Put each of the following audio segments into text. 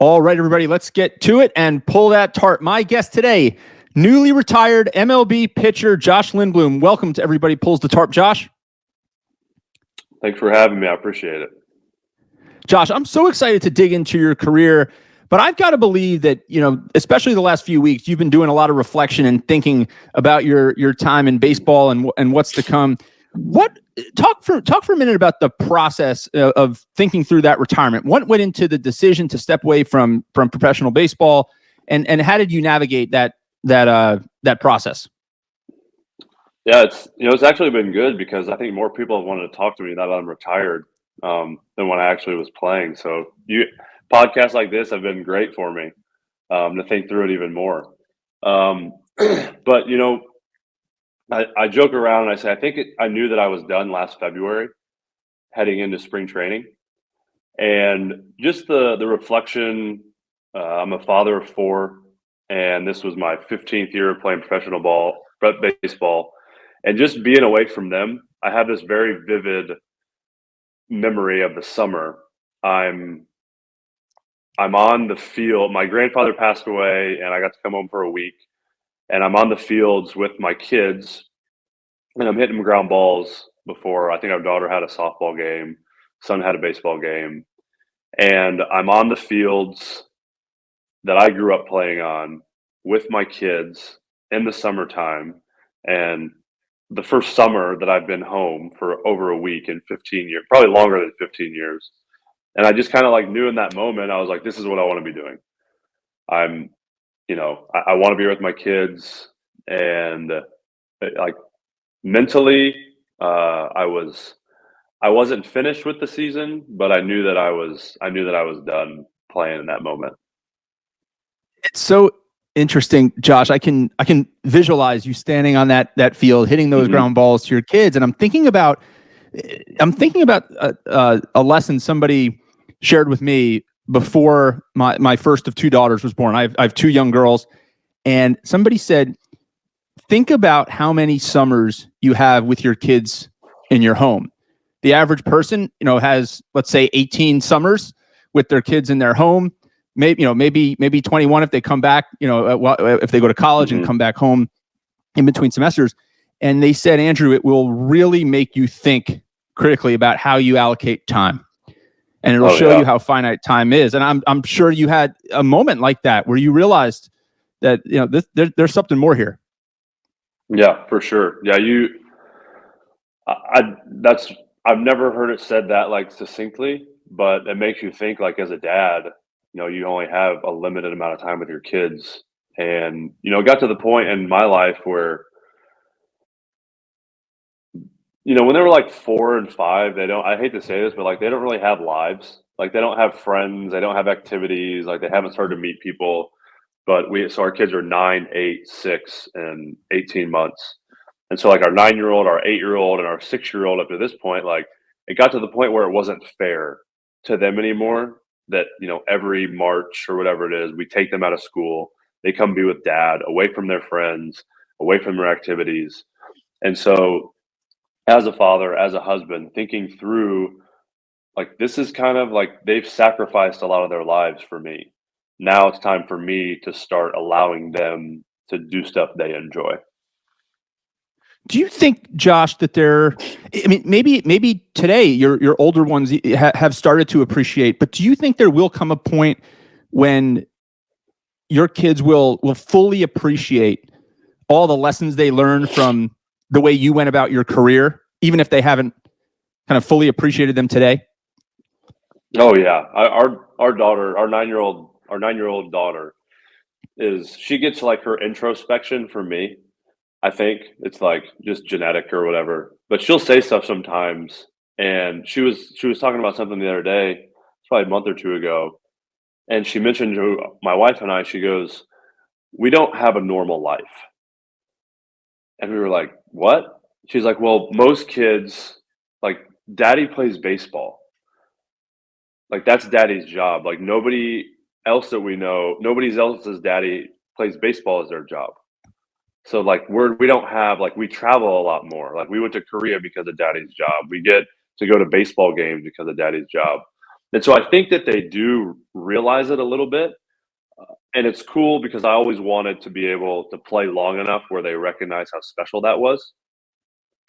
All right, everybody, let's get to it and pull that tarp. My guest today, newly retired MLB pitcher Josh Lindblom. Welcome to Everybody Pulls the Tarp, Josh. Thanks for having me. I appreciate it. Josh, I'm so excited to dig into your career, but I've got to believe that, especially the last few weeks, you've been doing a lot of reflection and thinking about your time in baseball and what's to come. Talk for a minute about the process of thinking through that retirement. What went into the decision to step away from professional baseball, and how did you navigate that process? Yeah, it's actually been good because I think more people have wanted to talk to me now that I'm retired than when I actually was playing. So podcasts like this have been great for me to think through it even more. But I joke around and I say I knew that I was done last February, heading into spring training, and just the reflection. I'm a father of four, and this was my 15th year of playing professional baseball, and just being away from them. I have this very vivid memory of the summer. I'm on the field. My grandfather passed away, and I got to come home for a week. And I'm on the fields with my kids, and I'm hitting ground balls before. I think our daughter had a softball game, son had a baseball game, and I'm on the fields that I grew up playing on with my kids in the summertime. And the first summer that I've been home for over a week in 15 years, probably longer than 15 years. And I just kind of like knew in that moment, I was like, this is what I want to be doing. I'm, I want to be with my kids. And like mentally, I wasn't finished with the season, but I knew that I was done playing in that moment. It's so interesting, Josh. I can visualize you standing on that field, hitting those ground balls to your kids, and I'm thinking about a lesson somebody shared with me before my first of two daughters was born. I have two young girls, and somebody said, think about how many summers you have with your kids in your home. The average person, has, let's say, 18 summers with their kids in their home. Maybe 21 if they come back, if they go to college and come back home in between semesters. And they said, Andrew, it will really make you think critically about how you allocate time. And it'll show you how finite time is. And I'm sure you had a moment like that where you realized that, there's something more here. Yeah, for sure. Yeah, I've never heard it said that like succinctly, but it makes you think like as a dad, you only have a limited amount of time with your kids. And, it got to the point in my life where, when they were like 4 and 5, I hate to say this, but like they don't really have lives. Like they don't have friends, they don't have activities, like they haven't started to meet people. But so our kids are 9, 8, 6, and 18 months. And so like our 9-year-old, our 8-year-old, and our 6-year-old up to this point, like it got to the point where it wasn't fair to them anymore that, every March or whatever it is, we take them out of school, they come be with dad, away from their friends, away from their activities. And so as a father, as a husband, thinking through like this is kind of like they've sacrificed a lot of their lives for me. Now it's time for me to start allowing them to do stuff they enjoy. Do you think, Josh, that maybe today your older ones have started to appreciate, but do you think there will come a point when your kids will fully appreciate all the lessons they learned from the way you went about your career, even if they haven't kind of fully appreciated them today? Oh yeah, our daughter, our 9-year-old daughter, she gets like her introspection from me. I think it's like just genetic or whatever. But she'll say stuff sometimes, and she was talking about something the other day, it's probably a month or two ago, and she mentioned to my wife and I. She goes, "We don't have a normal life," and we were like, "What?" She's like, "Well, most kids, like, daddy plays baseball. Like that's daddy's job. Like nobody else that we know, nobody else's daddy plays baseball as their job." So like we don't have like we travel a lot more. Like we went to Korea because of daddy's job. We get to go to baseball games because of daddy's job. And so I think that they do realize it a little bit. And it's cool because I always wanted to be able to play long enough where they recognize how special that was.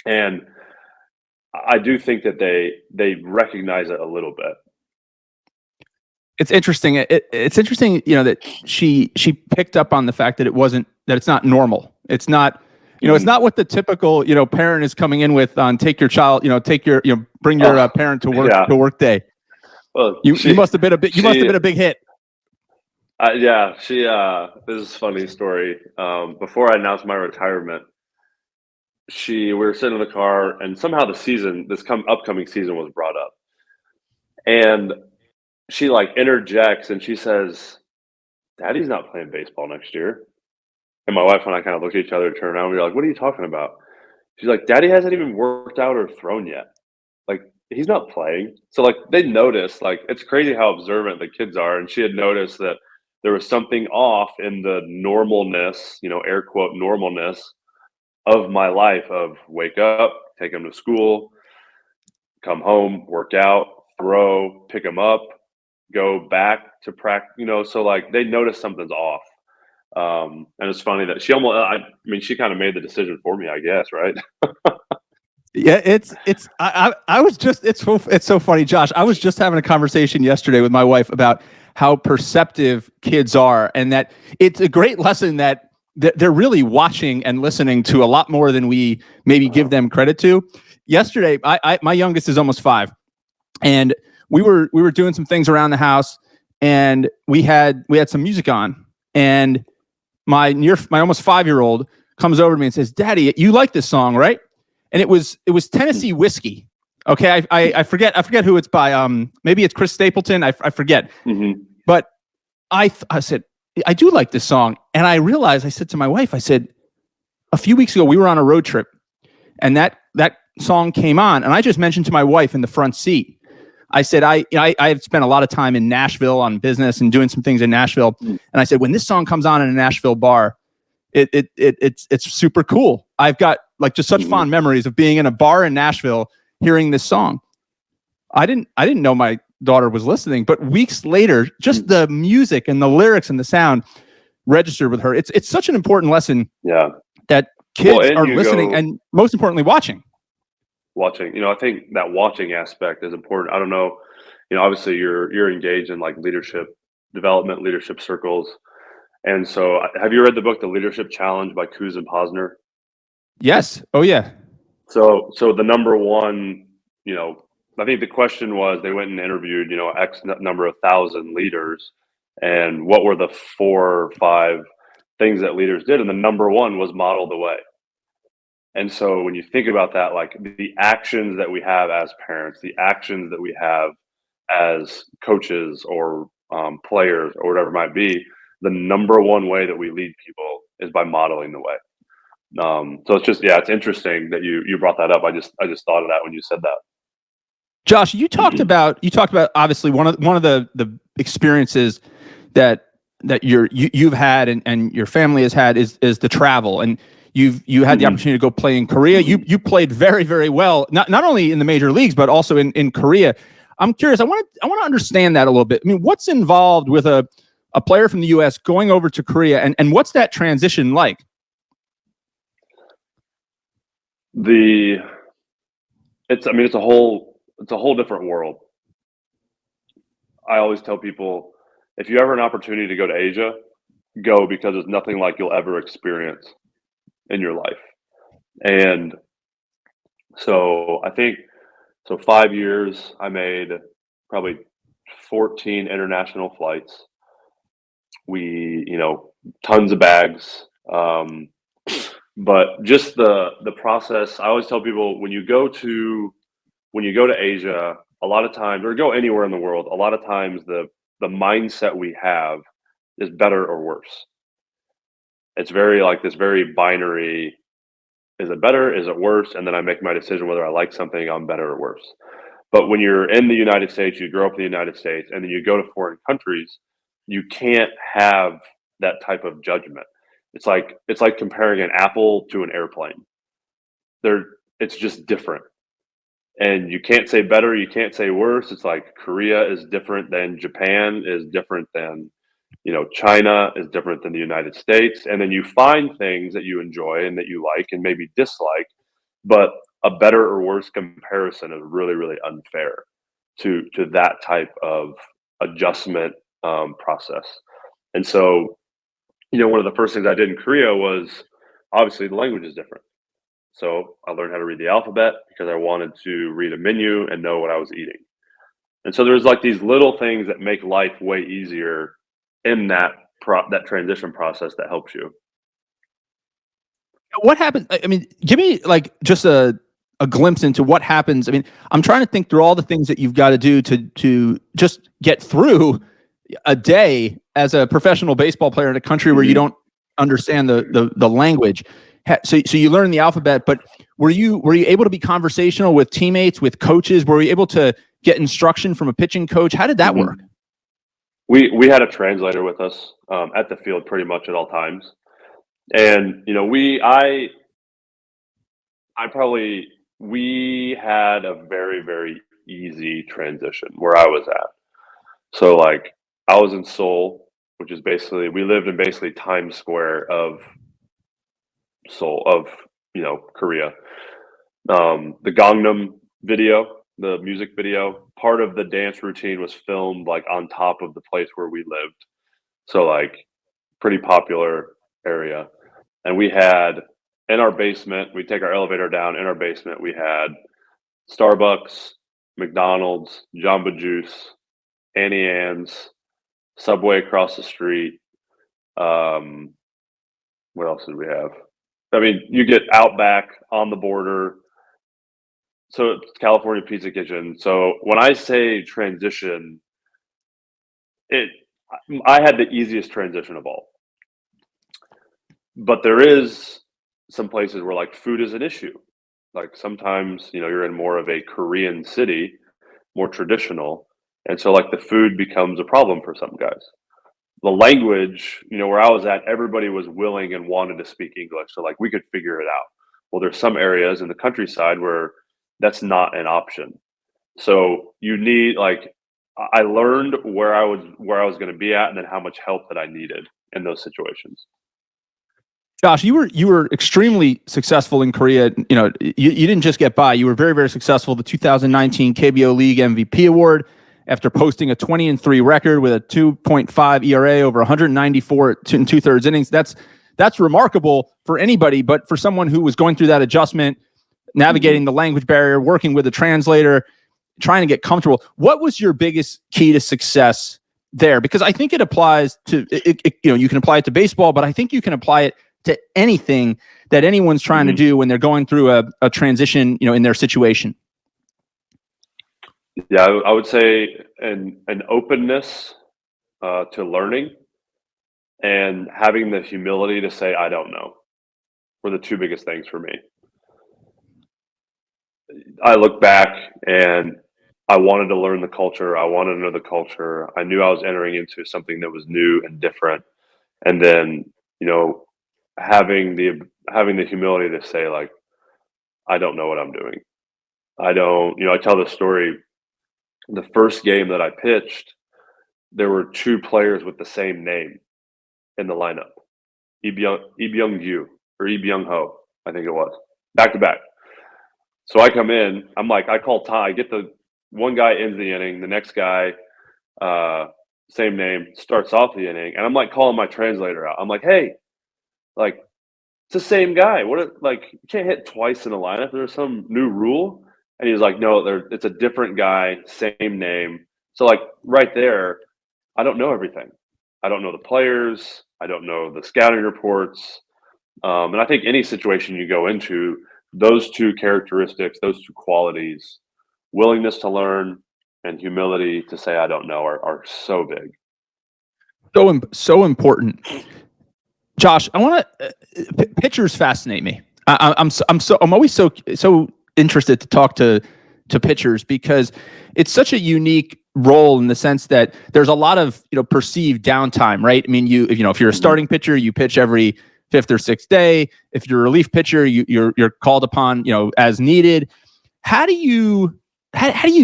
And I do think that they recognize it a little bit. It's interesting. It's interesting, that she picked up on the fact that it's not normal. It's not, it's not what the typical, parent is coming in with on take your child, bring your parent to work to work day. Well, you must have been a big hit. Yeah, this is a funny story. Before I announced my retirement, we were sitting in the car, and somehow this upcoming season was brought up, and she like interjects and she says, "Daddy's not playing baseball next year." And my wife and I kind of looked at each other, turned around, we were like, "What are you talking about?" She's like, "Daddy hasn't even worked out or thrown yet. Like, he's not playing." So like they noticed, like it's crazy how observant the kids are, and she had noticed that there was something off in the normalness, air quote normalness of my life of wake up, take him to school, come home, work out, throw, pick him up, go back to practice, so like they noticed something's off. And it's funny that she kind of made the decision for me, I guess, right? Yeah, I was just, it's so funny, Josh. I was just having a conversation yesterday with my wife about how perceptive kids are, and that it's a great lesson that they're really watching and listening to a lot more than we maybe give them credit to. Yesterday, my youngest is almost 5, and we were doing some things around the house, and we had some music on, and my almost 5-year-old comes over to me and says, "Daddy, you like this song, right?" And it was Tennessee Whiskey. Okay, I forget who it's by. Maybe it's Chris Stapleton. I forget. Mm-hmm. But I said, I do like this song, and I realized, I said to my wife, I said, a few weeks ago we were on a road trip, and that song came on, and I just mentioned to my wife in the front seat, I said, I had spent a lot of time in Nashville on business and doing some things in Nashville, and I said, when this song comes on in a Nashville bar, it's super cool. I've got like just such fond memories of being in a bar in Nashville hearing this song. I didn't know my daughter was listening, but weeks later, just the music and the lyrics and the sound registered with her. It's such an important lesson. Yeah, that kids are listening and most importantly watching. I think that watching aspect is important. I don't know, obviously you're engaged in like leadership development, leadership circles. And so have you read the book, The Leadership Challenge by Kuz and Posner? Yes. Oh yeah. So the number one, I think the question was, they went and interviewed, X number of thousand leaders, and what were the 4 or 5 things that leaders did? And the number one was model the way. And so when you think about that, like the actions that we have as parents, the actions that we have as coaches or players or whatever it might be, the number one way that we lead people is by modeling the way. So it's just, it's interesting that you brought that up. I just thought of that when you said that. Josh, you talked about obviously one of the experiences that you've had and your family has had is the travel, and you had the opportunity to go play in Korea. You played very, very well, not only in the major leagues but also in Korea. I'm curious. I want to understand that a little bit. I mean, what's involved with a player from the U.S. going over to Korea, and what's that transition like? It's a whole different world. I always tell people, if you ever an opportunity to go to Asia, go, because there's nothing like you'll ever experience in your life. And so I think, 5 years, I made probably 14 international flights. We, tons of bags. But just the process, I always tell people, when you go to Asia, a lot of times, or go anywhere in the world, a lot of times the mindset we have is better or worse. It's very like this very binary. Is it better? Is it worse? And then I make my decision whether I like something, I'm better or worse. But when you're in the United States, you grow up in the United States, and then you go to foreign countries, you can't have that type of judgment. It's like comparing an apple to an airplane. It's just different. And you can't say better, you can't say worse. It's like Korea is different than Japan, is different than, China is different than the United States. And then you find things that you enjoy and that you like and maybe dislike, but a better or worse comparison is really, really unfair to that type of adjustment process. And so, one of the first things I did in Korea was obviously the language is different. So I learned how to read the alphabet because I wanted to read a menu and know what I was eating. And so there's like these little things that make life way easier in that that transition process that helps you. What happens? I mean, give me like just a glimpse into what happens. I mean, I'm trying to think through all the things that you've got to do to just get through a day as a professional baseball player in a country where you don't understand the language. So you learn the alphabet, but were you able to be conversational with teammates, with coaches? Were you able to get instruction from a pitching coach? How did that work? We had a translator with us at the field pretty much at all times. And, we had a very, very easy transition where I was at. So like I was in Seoul, which is basically, we lived in basically Times Square of Seoul, of, Korea. The Gangnam video, the music video, part of the dance routine was filmed like on top of the place where we lived. So like pretty popular area. And we had in our basement, we take our elevator down. In our basement, we had Starbucks, McDonald's, Jamba Juice, Annie Ann's, Subway across the street. What else did we have? I mean, you get Outback on the border. So it's California Pizza Kitchen. So when I say transition, I had the easiest transition of all. But there is some places where like food is an issue. Like sometimes, you're in more of a Korean city, more traditional. And so like the food becomes a problem for some guys. The language, where I was at, everybody was willing and wanted to speak English. So like we could figure it out. Well, there's some areas in the countryside where that's not an option. So you need I learned where I was going to be at and then how much help that I needed in those situations. Josh, you were extremely successful in Korea. You didn't just get by. You were very, very successful. The 2019 KBO League MVP award after posting a 20-3 record with a 2.5 ERA over 194 and 2/3 innings. That's remarkable for anybody, but for someone who was going through that adjustment, navigating the language barrier, working with a translator, trying to get comfortable. What was your biggest key to success there? Because I think it applies to you can apply it to baseball, but I think you can apply it to anything that anyone's trying to do when they're going through a transition, in their situation. Yeah, I would say an openness to learning and having the humility to say, I don't know, were the two biggest things for me. I look back and I wanted to learn the culture. I wanted to know the culture. I knew I was entering into something that was new and different. And then, having the humility to say like, I don't know what I'm doing. I tell the story. The first game that I pitched, there were two players with the same name in the lineup. Lee Byung-gyu or Lee Byung-ho, I think it was. Back to back. So I come in, I call time. I get the one guy ends the inning, the next guy, same name, starts off the inning, and I'm like calling my translator out. I'm like, hey, like it's the same guy. You can't hit twice in a lineup. There's some new rule. And he's like, no, it's a different guy, same name. So like right there, I don't know everything. I don't know the players. I don't know the scouting reports. And I think any situation you go into, those two characteristics, those two qualities, willingness to learn and humility to say I don't know are so big. So important. Josh, I want to pitchers fascinate me. I'm always so interested to talk to pitchers because it's such a unique role in the sense that there's a lot of perceived downtime, right? I mean, if you're a starting pitcher, you pitch every fifth or sixth day. If you're a relief pitcher, you're called upon as needed. how do you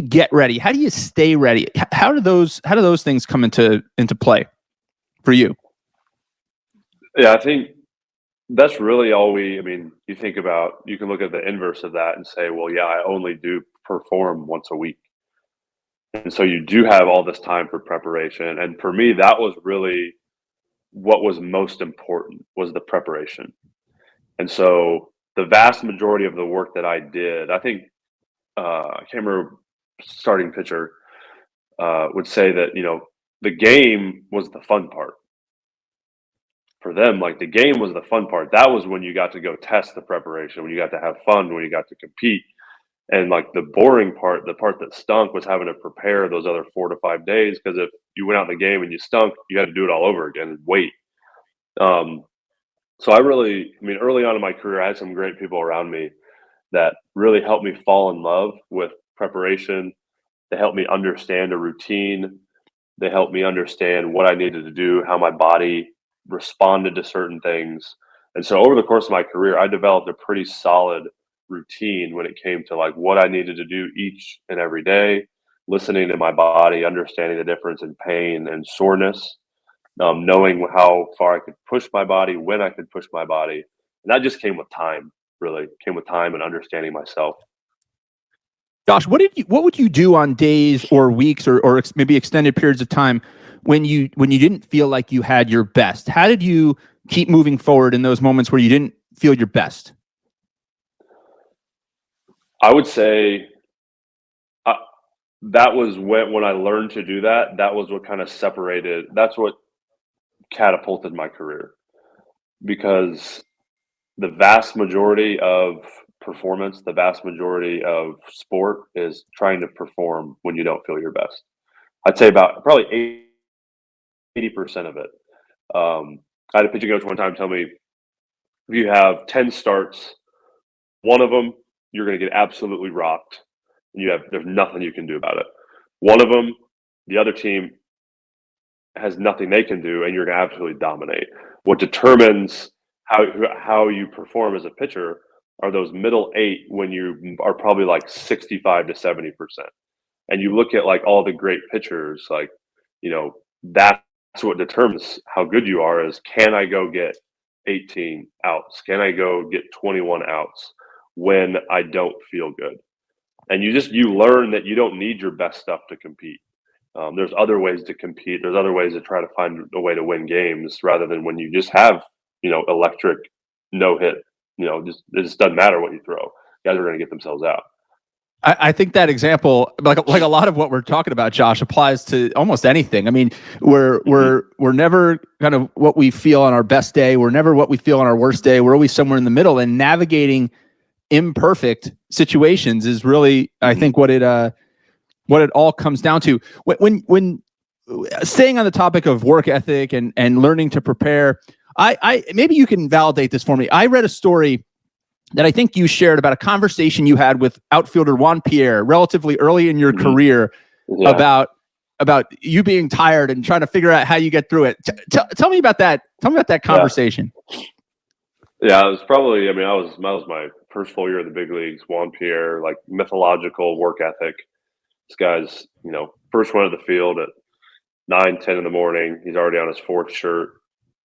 get ready? How do you stay ready? How do those things come into play for you? Yeah, I think that's really all you think about, you can look at the inverse of that and say, well, yeah, I only do perform once a week. And so you do have all this time for preparation. And for me, that was really what was most important was the preparation. And so the vast majority of the work that I did, I think, I can't remember, starting pitcher would say that, the game was the fun part for them. Like the game was the fun part. That was when you got to go test the preparation, when you got to have fun, when you got to compete. And like the boring part, the part that stunk was having to prepare those other 4 to 5 days. Because if you went out in the game and you stunk, you had to do it all over again and wait. Um, so early on in my career, I had some great people around me that really helped me fall in love with preparation. They helped me understand a routine. They helped me understand what I needed to do, how my body responded to certain things. And so over the course of my career, I developed a pretty solid routine when it came to like what I needed to do each and every day, listening to my body, understanding the difference in pain and soreness, knowing how far I could push my body, when I could push my body. And that just came with time, really came with time and understanding myself. Josh, what would you do on days or weeks or maybe extended periods of time when you didn't feel like you had your best? How did you keep moving forward in those moments where you didn't feel your best? I would say that was when I learned to do that. That was what kind of separated. That's what catapulted my career, because the vast majority of performance, the vast majority of sport is trying to perform when you don't feel your best. I'd say about probably 80% of it. I had a pitching coach one time tell me, if you have 10 starts, one of them you're going to get absolutely rocked, and there's nothing you can do about it. One of them, the other team has nothing they can do, and you're going to absolutely dominate. What determines how you perform as a pitcher are those middle 8 when you are probably like 65 to 70%. And you look at like all the great pitchers, like, that's what determines how good you are is, can I go get 18 outs? Can I go get 21 outs when I don't feel good? And you learn that you don't need your best stuff to compete. There's other ways to compete. There's other ways to try to find a way to win games rather than when you just have, electric no hit. It just doesn't matter what you throw. Guys are going to get themselves out. I think that example, like a lot of what we're talking about, Josh, applies to almost anything. I mean, we're never kind of what we feel on our best day. We're never what we feel on our worst day. We're always somewhere in the middle, and navigating imperfect situations is really, I think, what it all comes down to. When staying on the topic of work ethic and learning to prepare, I maybe you can validate this for me. I read a story that I think you shared about a conversation you had with outfielder Juan Pierre relatively early in your career about you being tired and trying to figure out how you get through it. Tell me about that. Tell me about that conversation. Yeah, it was probably, that was my first full year in the big leagues. Juan Pierre, like mythological work ethic. This guy's, first one at the field at 9, 10 in the morning. He's already on his 4th shirt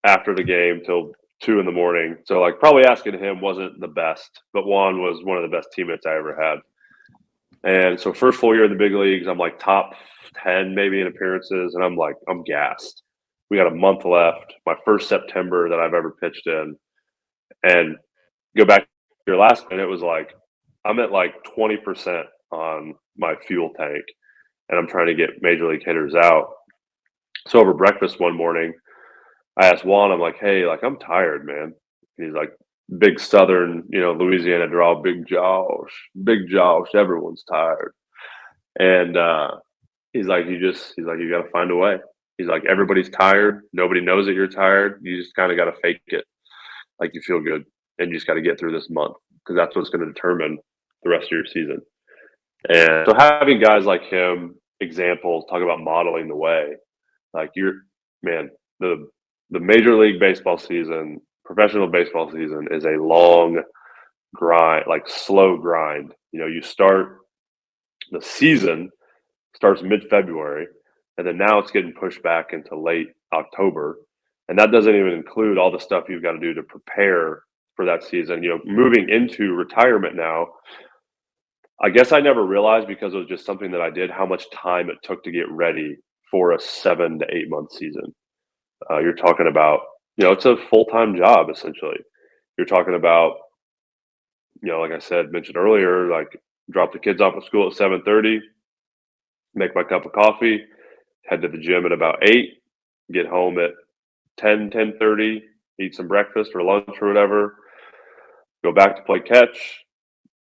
after the game till 2 in the morning. So like probably asking him wasn't the best, but Juan was one of the best teammates I ever had. And so first full year in the big leagues, I'm like top 10 maybe in appearances, and I'm gassed. We got a month left, my first September that I've ever pitched in. And go back to your last one, it was like I'm at like 20% on my fuel tank, and I'm trying to get major league hitters out. So over breakfast one morning, I asked Juan, I'm like, hey, like I'm tired, man. And he's like, big Southern, Louisiana draw, big Josh, everyone's tired. And he's like, you got to find a way. He's like, everybody's tired. Nobody knows that you're tired. You just kind of got to fake it. Like you feel good, and you just got to get through this month, because that's what's going to determine the rest of your season. And so having guys like him, examples, talk about modeling the way, like the Major League Baseball season, professional baseball season is a long grind, like slow grind. You start the season starts mid-February, and then now it's getting pushed back into late October, and that doesn't even include all the stuff you've got to do to prepare for that season. Moving into retirement now, I guess I never realized, because it was just something that I did, how much time it took to get ready for a 7 to 8 month season. You're talking about, it's a full-time job essentially. You're talking about, like I said, mentioned earlier, like drop the kids off at school at 7:30, make my cup of coffee, head to the gym at about 8, get home at 10:30, eat some breakfast or lunch or whatever, go back to play catch.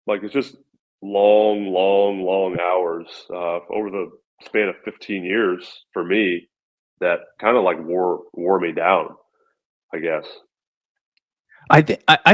Like, it's just long hours over the span of 15 years for me that kind of like wore me down, I guess. I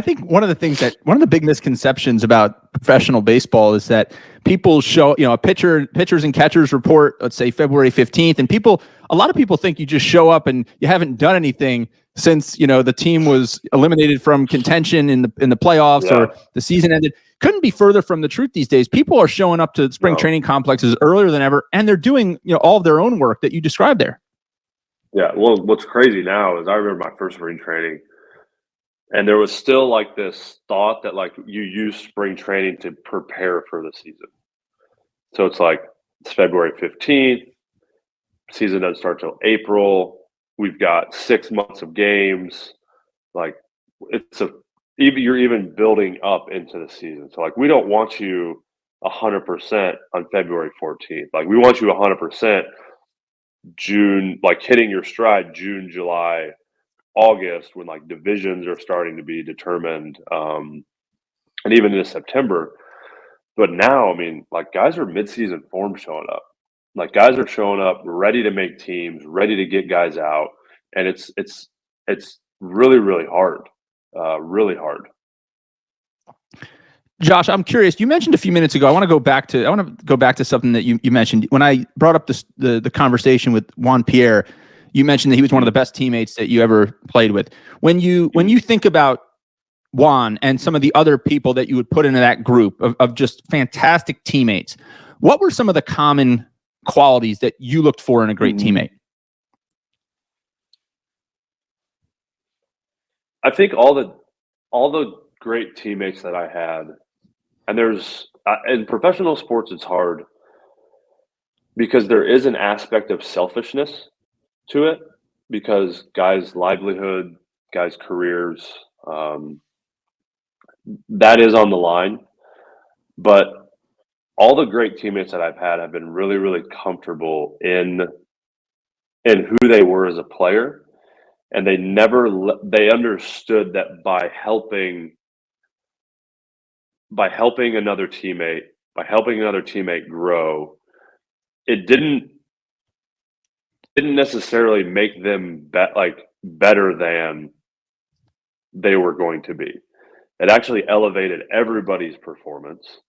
think one of the big misconceptions about professional baseball is that people show, pitchers and catchers report, let's say February 15th, and a lot of people think you just show up and you haven't done anything since, the team was eliminated from contention in the playoffs, Yeah. or the season ended. Couldn't be further from the truth these days. People are showing up to spring training complexes earlier than ever, and they're doing, all of their own work that you described there. Yeah. Well, what's crazy now is I remember my first spring training, and there was still like this thought that like you use spring training to prepare for the season. So it's like it's February 15th, season doesn't start till April. We've got 6 months of games. Like, you're even building up into the season. So like, we don't want you 100% on February 14th. Like, we want you 100% June, like hitting your stride June, July, August, when like divisions are starting to be determined, and even into September. But now, I mean, like, guys are mid-season form showing up. Like, guys are showing up ready to make teams, ready to get guys out, and it's really hard, really hard. Josh, I'm curious. You mentioned a few minutes ago. I want to go back to something that you mentioned when I brought up the conversation with Juan Pierre. You mentioned that he was one of the best teammates that you ever played with. When you think about Juan and some of the other people that you would put into that group of just fantastic teammates, what were some of the common qualities that you looked for in a great teammate? I think all the great teammates that I had, and there's in professional sports, it's hard because there is an aspect of selfishness to it, because guys' livelihood, guys' careers, that is on the line. But all the great teammates that I've had have been really comfortable in who they were as a player, and they understood that by helping another teammate grow, it didn't necessarily make them better than they were going to be. It actually elevated everybody's performance.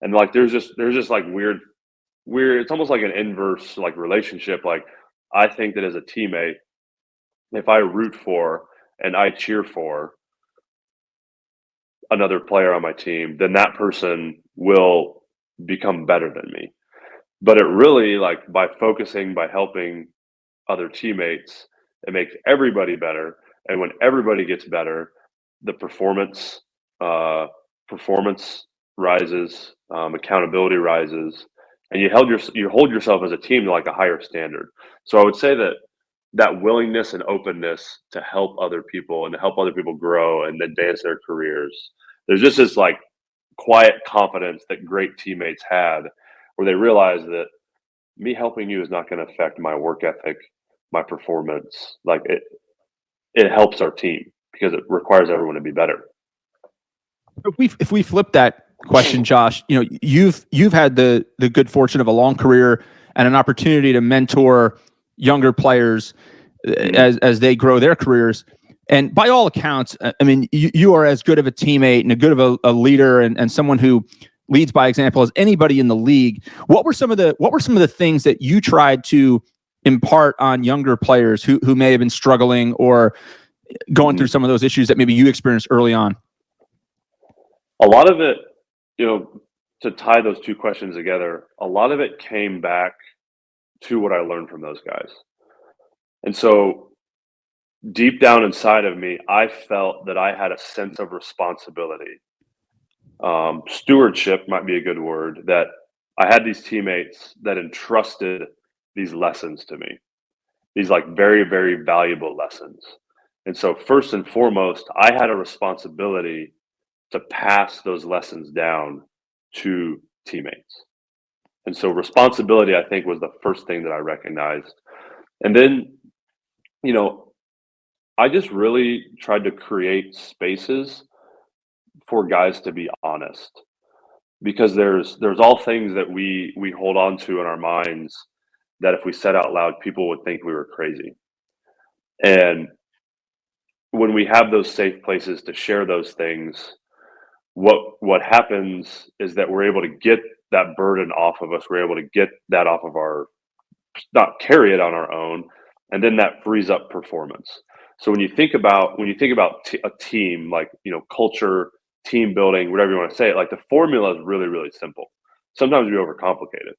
And like there's just like weird it's almost like an inverse like relationship. Like, I think that as a teammate, if I root for and I cheer for another player on my team, then that person will become better than me. But it really, like, by helping other teammates, it makes everybody better. And when everybody gets better, the performance rises, accountability rises, and you hold yourself as a team to like a higher standard. So I would say that willingness and openness to help other people and to help other people grow and advance their careers. There's just this like quiet confidence that great teammates had, where they realize that me helping you is not going to affect my work ethic, my performance. Like, it helps our team because it requires everyone to be better. If we flip that question, Josh, you've had the good fortune of a long career and an opportunity to mentor younger players as they grow their careers. And by all accounts, I mean, you are as good of a teammate and a good of a leader and someone who leads by example as anybody in the league. What were some of the things that you tried to impart on younger players who may have been struggling or going through some of those issues that maybe you experienced early on? A lot of it, to tie those two questions together, a lot of it came back to what I learned from those guys. And so deep down inside of me, I felt that I had a sense of responsibility. Stewardship might be a good word, that I had these teammates that entrusted these lessons to me, these like very, very valuable lessons. And so first and foremost, I had a responsibility to pass those lessons down to teammates. And so responsibility, I think, was the first thing that I recognized. And then, I just really tried to create spaces for guys to be honest, because there's all things that we hold on to in our minds that if we said out loud, people would think we were crazy. And when we have those safe places to share those things, what happens is that we're able to get that burden off of us. We're able to get that off of not carry it on our own, and then that frees up performance. So when you think about a team, like culture, team building, whatever you want to say it, like the formula is really, really simple. Sometimes we overcomplicate it.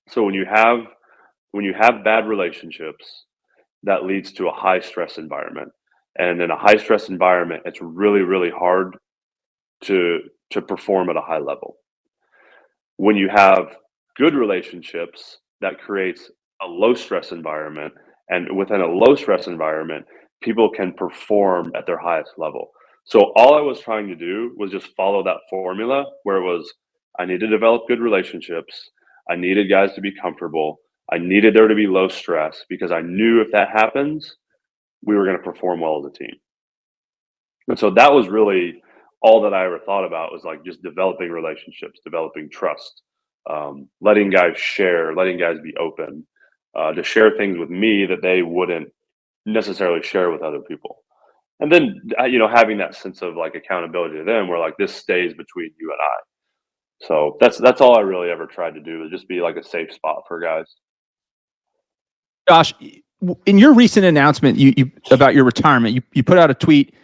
So when you have bad relationships, that leads to a high stress environment, and in a high stress environment, it's really, really hard to perform at a high level. When you have good relationships, that creates a low stress environment, and within a low stress environment, people can perform at their highest level. So all I was trying to do was just follow that formula, where it was, I need to develop good relationships, I needed guys to be comfortable, I needed there to be low stress, because I knew if that happens, we were going to perform well as a team. And so that was really all that I ever thought about, was like just developing relationships, developing trust, letting guys share, letting guys be open, to share things with me that they wouldn't necessarily share with other people. And then, having that sense of like accountability to them, where like this stays between you and I. So that's all I really ever tried to do, is just be like a safe spot for guys. Josh, in your recent announcement, you about your retirement, you put out a tweet.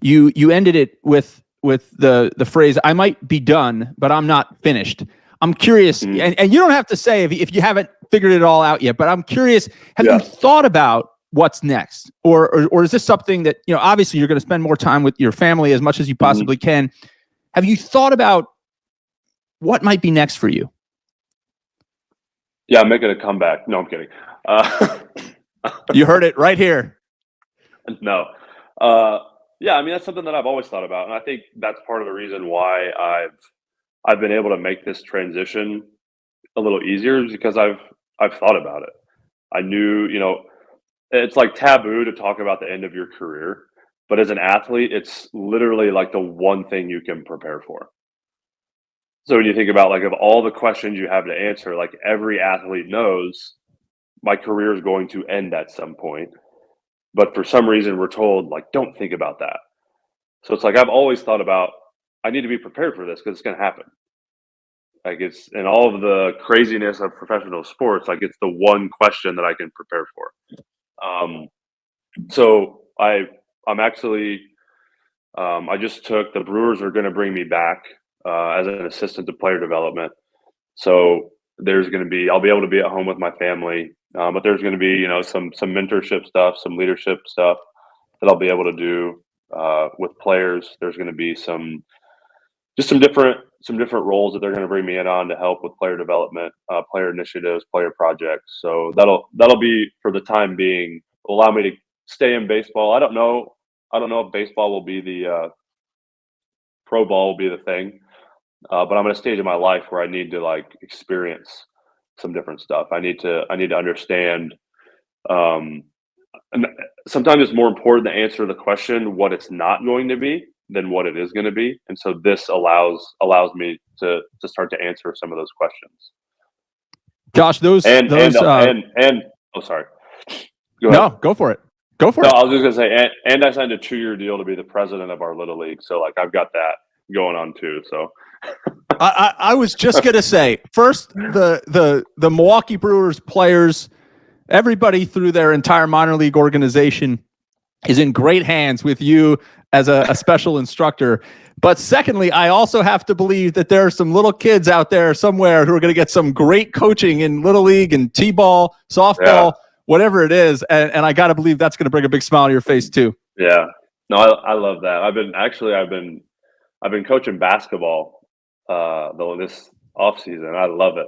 You ended it with the phrase, "I might be done, but I'm not finished." I'm curious, and you don't have to say if you haven't figured it all out yet, but I'm curious, have you thought about what's next? Or is this something that, obviously you're going to spend more time with your family as much as you possibly can. Have you thought about what might be next for you? Yeah, I'm making a comeback. No, I'm kidding. You heard it right here. No. Yeah, I mean, that's something that I've always thought about. And I think that's part of the reason why I've been able to make this transition a little easier, is because I've thought about it. I knew, it's like taboo to talk about the end of your career, but as an athlete, it's literally like the one thing you can prepare for. So when you think about like of all the questions you have to answer, like every athlete knows my career is going to end at some point. But for some reason we're told like, don't think about that. So it's like, I've always thought about, I need to be prepared for this because it's going to happen. Like it's in all of the craziness of professional sports, like it's the one question that I can prepare for. So I'm actually, I just took, the Brewers are going to bring me back as an assistant to player development. So there's going to be, I'll be able to be at home with my family, but there's going to be, some mentorship stuff, some leadership stuff that I'll be able to do with players. There's going to be some different roles that they're going to bring me in on to help with player development, player initiatives, player projects. So that'll be, for the time being, allow me to stay in baseball. I don't know if baseball will be the pro ball will be the thing. But I'm at a stage in my life where I need to like experience some different stuff. I need to understand. And sometimes it's more important to answer the question what it's not going to be than what it is going to be. And so this allows me to start to answer some of those questions. Josh, oh, sorry. Go for it. Go for it. I was just gonna say, and I signed a 2-year deal to be the president of our little league. So like I've got that going on too. So I was just gonna say, first the Milwaukee Brewers players, everybody through their entire minor league organization is in great hands with you as a special instructor. But secondly, I also have to believe that there are some little kids out there somewhere who are going to get some great coaching in Little League and T-ball, softball, whatever it is. And I got to believe that's going to bring a big smile to your face too. Yeah. No, I love that. I've been coaching basketball this off season. I love it.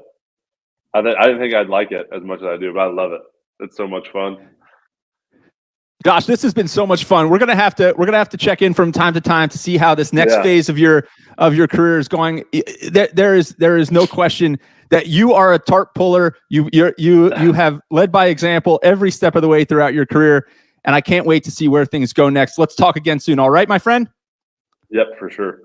I didn't think I'd like it as much as I do, but I love it. It's so much fun. Gosh, this has been so much fun. We're gonna have to check in from time to time to see how this next phase of your career is going. There is no question that you are a tarp puller. You have led by example every step of the way throughout your career, and I can't wait to see where things go next. Let's talk again soon. All right, my friend? Yep, for sure.